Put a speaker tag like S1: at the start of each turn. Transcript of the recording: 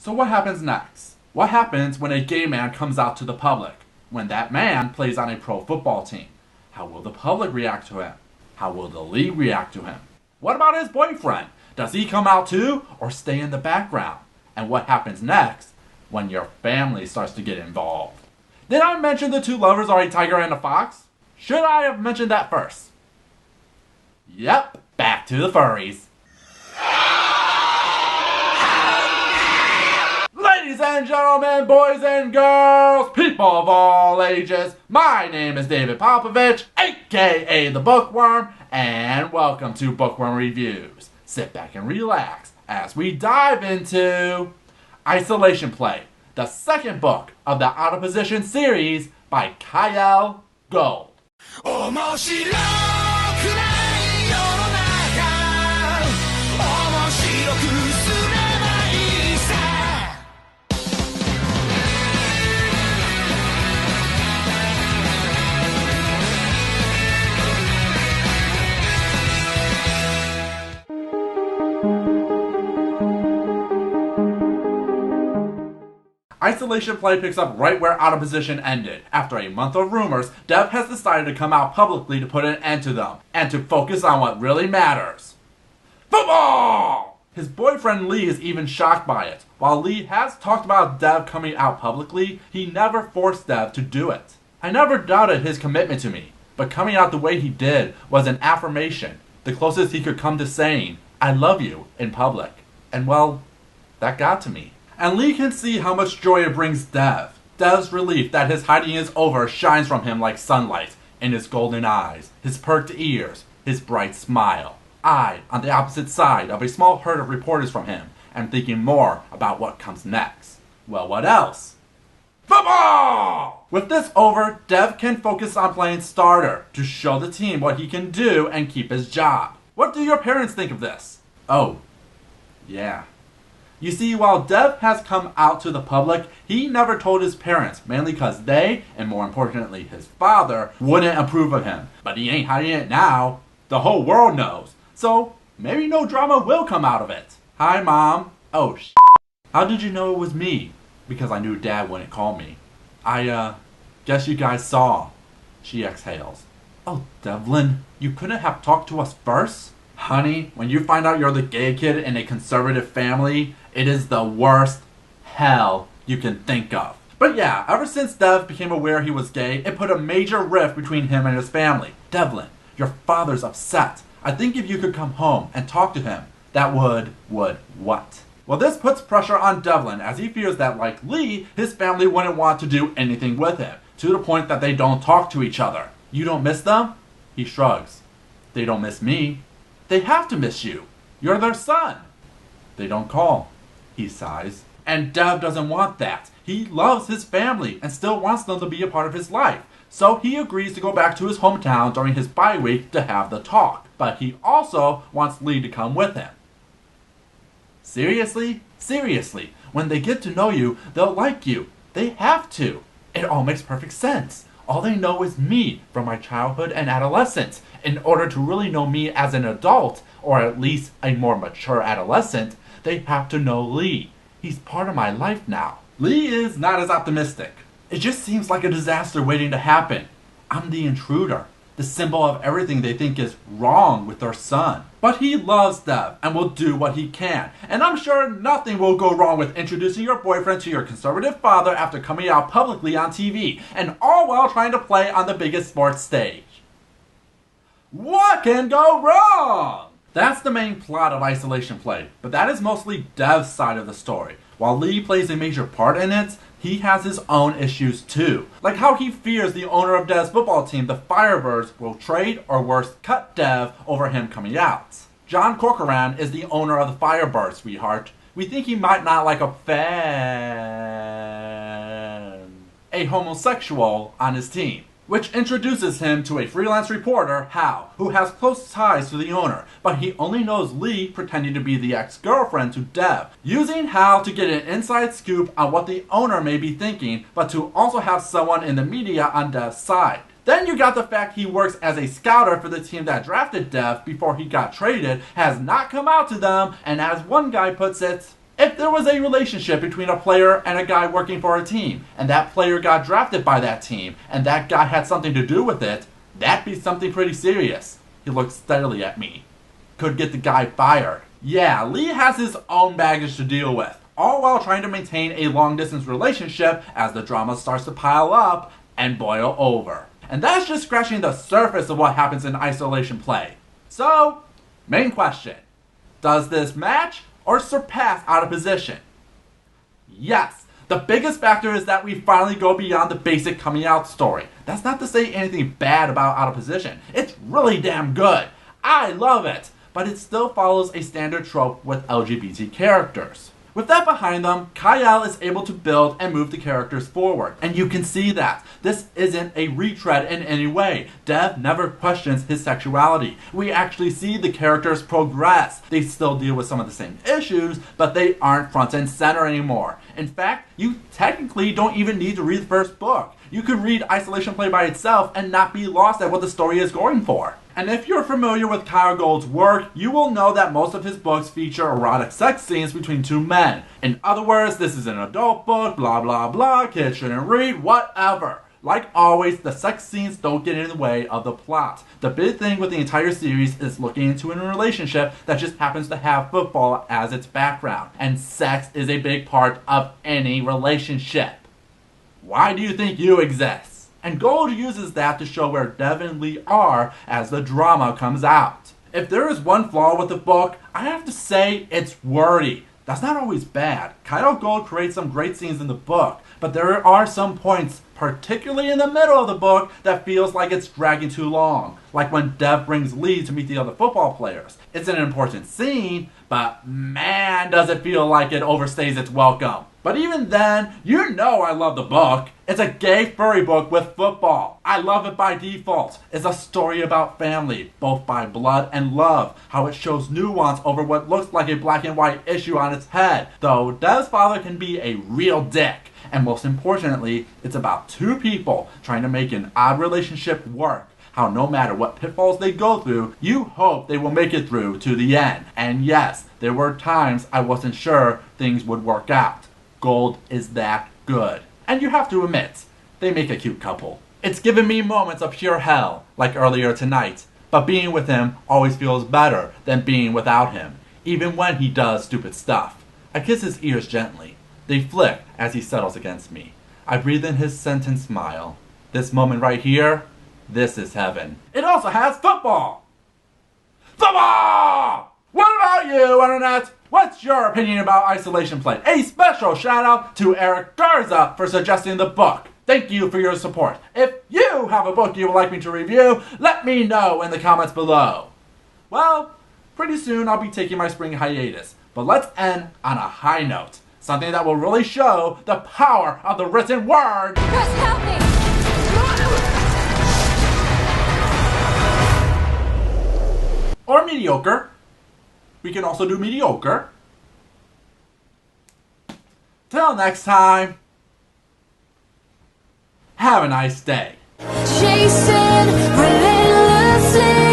S1: So what happens next? What happens when a gay man comes out to the public? When that man plays on a pro football team? How will the public react to him? How will the league react to him? What about his boyfriend? Does he come out too, or stay in the background? And what happens next when your family starts to get involved? Did I mention the two lovers are a tiger and a fox? Should I have mentioned that first? Yep, back to the furries. Ladies and gentlemen, boys and girls, people of all ages, my name is David Popovich, aka the Bookworm, and welcome to Bookworm Reviews. Sit back and relax as we dive into Isolation Play, the second book of the Out of Position series by Kyle Gold. Isolation Play picks up right where Out of Position ended. After a month of rumors, Dev has decided to come out publicly to put an end to them, and to focus on what really matters. Football! His boyfriend Lee is even shocked by it. While Lee has talked about Dev coming out publicly, he never forced Dev to do it. I never doubted his commitment to me, but coming out the way he did was an affirmation, the closest he could come to saying, "I love you," in public. And well, that got to me. And Lee can see how much joy it brings Dev. Dev's relief that his hiding is over shines from him like sunlight, in his golden eyes, his perked ears, his bright smile. I, on the opposite side of a small herd of reporters from him, am thinking more about what comes next. Well, what else? Football! With this over, Dev can focus on playing starter to show the team what he can do and keep his job. What do your parents think of this? Oh, yeah. You see, while Dev has come out to the public, he never told his parents, mainly because they, and more importantly his father, wouldn't approve of him. But he ain't hiding it now. The whole world knows. So, maybe no drama will come out of it. Hi, Mom. Oh, How did you know it was me? Because I knew Dad wouldn't call me. I guess you guys saw. She exhales. Oh, Devlin, you couldn't have talked to us first? Honey, when you find out you're the gay kid in a conservative family, it is the worst hell you can think of. But yeah, ever since Dev became aware he was gay, it put a major rift between him and his family. Devlin, your father's upset. I think if you could come home and talk to him, that would what? Well, this puts pressure on Devlin as he fears that, like Lee, his family wouldn't want to do anything with him, to the point that they don't talk to each other. You don't miss them? He shrugs. They don't miss me. They have to miss you. You're their son. They don't call. He sighs. And Dev doesn't want that. He loves his family and still wants them to be a part of his life. So he agrees to go back to his hometown during his bye week to have the talk. But he also wants Lee to come with him. Seriously? Seriously. When they get to know you, they'll like you. They have to. It all makes perfect sense. All they know is me from my childhood and adolescence. In order to really know me as an adult, or at least a more mature adolescent, they have to know Lee. He's part of my life now. Lee is not as optimistic. It just seems like a disaster waiting to happen. I'm the intruder, the symbol of everything they think is wrong with their son. But he loves Dev and will do what he can. And I'm sure nothing will go wrong with introducing your boyfriend to your conservative father after coming out publicly on TV, and all while trying to play on the biggest sports stage. What can go wrong? That's the main plot of Isolation Play, but that is mostly Dev's side of the story. While Lee plays a major part in it, he has his own issues too. Like how he fears the owner of Dev's football team, the Firebirds, will trade or worse, cut Dev over him coming out. John Corcoran is the owner of the Firebirds, sweetheart. We think he might not like a homosexual on his team. Which introduces him to a freelance reporter, Hal, who has close ties to the owner, but he only knows Lee pretending to be the ex-girlfriend to Dev, using Hal to get an inside scoop on what the owner may be thinking, but to also have someone in the media on Dev's side. Then you got the fact he works as a scouter for the team that drafted Dev before he got traded, has not come out to them, and as one guy puts it, If there was a relationship between a player and a guy working for a team, and that player got drafted by that team, and that guy had something to do with it, that'd be something pretty serious. He looked steadily at me. Could get the guy fired. Yeah, Lee has his own baggage to deal with, all while trying to maintain a long-distance relationship as the drama starts to pile up and boil over. And that's just scratching the surface of what happens in isolation play. So, main question. Does this match or surpass Out of Position? Yes. The biggest factor is that we finally go beyond the basic coming out story. That's not to say anything bad about Out of Position. It's really damn good. I love it. But it still follows a standard trope with LGBT characters. With that behind them, Kyle is able to build and move the characters forward, and you can see that. This isn't a retread in any way. Dev never questions his sexuality. We actually see the characters progress. They still deal with some of the same issues, but they aren't front and center anymore. In fact, you technically don't even need to read the first book. You could read Isolation Play by itself and not be lost at what the story is going for. And if you're familiar with Kyle Gold's work, you will know that most of his books feature erotic sex scenes between two men. In other words, this is an adult book, blah blah blah, kids shouldn't read, whatever. Like always, the sex scenes don't get in the way of the plot. The big thing with the entire series is looking into a relationship that just happens to have football as its background. And sex is a big part of any relationship. Why do you think you exist? And Gold uses that to show where Dev and Lee are as the drama comes out. If there is one flaw with the book, I have to say it's wordy. That's not always bad. Kyle Gold creates some great scenes in the book, but there are some points, particularly in the middle of the book, that feels like it's dragging too long. Like when Dev brings Lee to meet the other football players. It's an important scene, but man, does it feel like it overstays its welcome. But even then, you know I love the book. It's a gay furry book with football. I love it by default. It's a story about family, both by blood and love. How it shows nuance over what looks like a black and white issue on its head. Though Dev's father can be a real dick. And most importantly, it's about two people trying to make an odd relationship work. How no matter what pitfalls they go through, you hope they will make it through to the end. And yes, there were times I wasn't sure things would work out. Gold is that good. And you have to admit, they make a cute couple. It's given me moments of pure hell, like earlier tonight, but being with him always feels better than being without him, even when he does stupid stuff. I kiss his ears gently. They flick as he settles against me. I breathe in his scent and smile. This moment right here, this is heaven. It also has football! Football! What about you, Internet? What's your opinion about Isolation Play? A special shout out to Eric Garza for suggesting the book. Thank you for your support. If you have a book you would like me to review, let me know in the comments below. Well, pretty soon I'll be taking my spring hiatus, but let's end on a high note. Something that will really show the power of the written word.
S2: Chris, help me!
S1: Or mediocre. We can also do mediocre. Till next time, have a nice day.
S2: Chasing relentlessly.